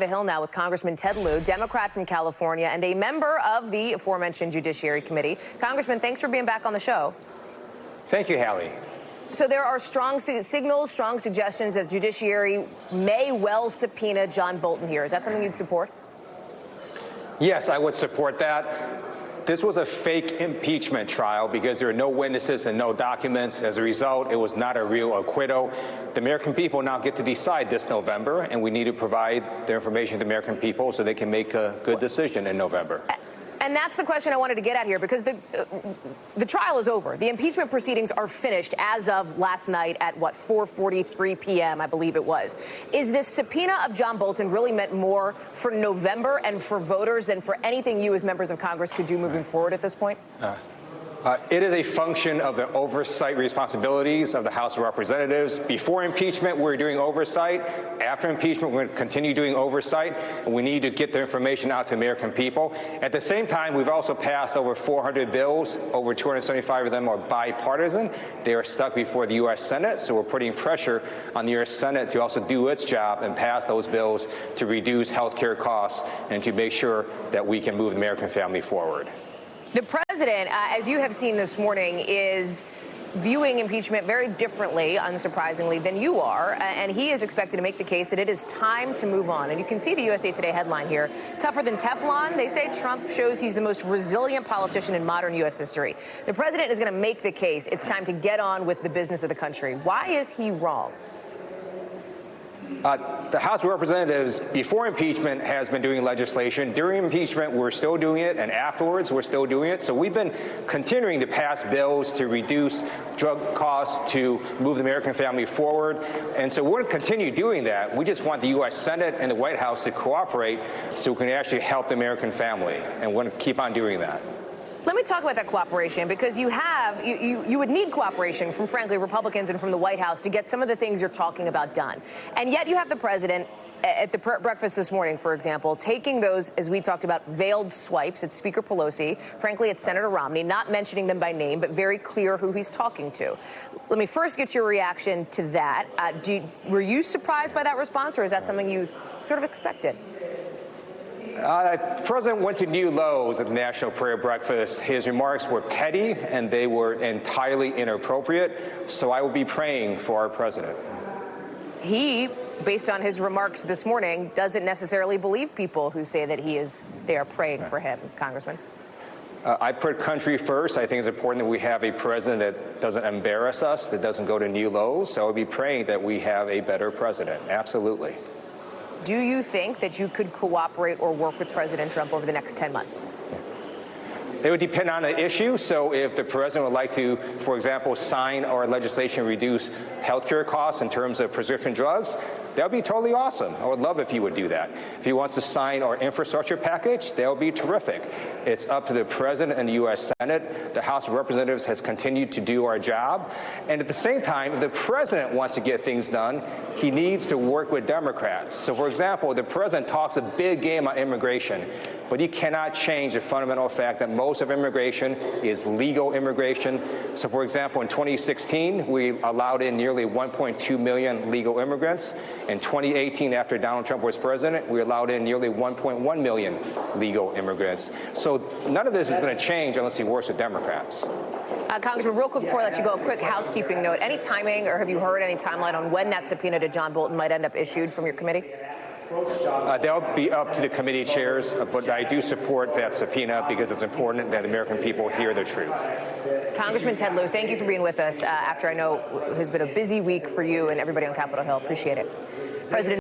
The Hill now with Congressman Ted Lieu, Democrat from California and a member of the aforementioned Judiciary Committee. Congressman, thanks for being back on the show. Thank you, Hallie. So there are strong signals, strong suggestions that the Judiciary may well subpoena John Bolton here. Is that something you'd support? Yes, I would support that. This was a fake impeachment trial because there are no witnesses and no documents. As a result, it was not a real acquittal. The American people now get to decide this November, and we need to provide the information to the American people so they can make a good decision in November. And that's the question I wanted to get at here, because the trial is over. The impeachment proceedings are finished as of last night at, 4:43 p.m., I believe it was. Is this subpoena of John Bolton really meant more for November and for voters than for anything you as members of Congress could do moving forward at this point? It is a function of the oversight responsibilities of the House of Representatives. Before impeachment, we're doing oversight. After impeachment, we're going to continue doing oversight. And we need to get the information out to the American people. At the same time, we've also passed over 400 bills. Over 275 of them are bipartisan. They are stuck before the U.S. Senate. So we're putting pressure on the U.S. Senate to also do its job and pass those bills to reduce health care costs and to make sure that we can move the American family forward. The president, as you have seen this morning, is viewing impeachment very differently, unsurprisingly, than you are. And he is expected to make the case that it is time to move on. And you can see the USA Today headline here. Tougher than Teflon, they say Trump shows he's the most resilient politician in modern U.S. history. The president is going to make the case it's time to get on with the business of the country. Why is he wrong? The House of Representatives, before impeachment, has been doing legislation. During impeachment, we're still doing it, and afterwards, we're still doing it. So we've been continuing to pass bills to reduce drug costs, to move the American family forward. And so we're going to continue doing that. We just want the U.S. Senate and the White House to cooperate so we can actually help the American family. And we're going to keep on doing that. Let me talk about that cooperation, because you would need cooperation from, frankly, Republicans and from the White House to get some of the things you're talking about done. And yet you have the president at the breakfast this morning, for example, taking those, as we talked about, veiled swipes at Speaker Pelosi, frankly, at Senator Romney, not mentioning them by name, but very clear who he's talking to. Let me first get your reaction to that. Were you surprised by that response, or is that something you sort of expected? The president went to new lows at the National Prayer Breakfast. His remarks were petty, and they were entirely inappropriate. So I will be praying for our president. He, based on his remarks this morning, doesn't necessarily believe people who say that they are praying for him, Congressman. I put country first. I think it's important that we have a president that doesn't embarrass us, that doesn't go to new lows. So I'll be praying that we have a better president. Absolutely. Do you think that you could cooperate or work with President Trump over the next 10 months? It would depend on the issue. So if the president would like to, for example, sign our legislation, reduce health care costs in terms of prescription drugs, that would be totally awesome. I would love if he would do that. If he wants to sign our infrastructure package, that would be terrific. It's up to the president and the U.S. Senate. The House of Representatives has continued to do our job. And at the same time, if the president wants to get things done, he needs to work with Democrats. So, for example, the president talks a big game on immigration, but he cannot change the fundamental fact that most of immigration is legal immigration. So, for example, in 2016, we allowed in nearly 1.2 million legal immigrants. In 2018, after Donald Trump was president, we allowed in nearly 1.1 million legal immigrants. So none of this is going to change unless he works with Democrats. Congressman, real quick before I let you go, a quick housekeeping note. Any timing, or have you heard any timeline on when that subpoena to John Bolton might end up issued from your committee? That'll be up to the committee chairs, but I do support that subpoena because it's important that American people hear the truth. Congressman Ted Lieu, thank you for being with us after I know it has been a busy week for you and everybody on Capitol Hill. Appreciate it. President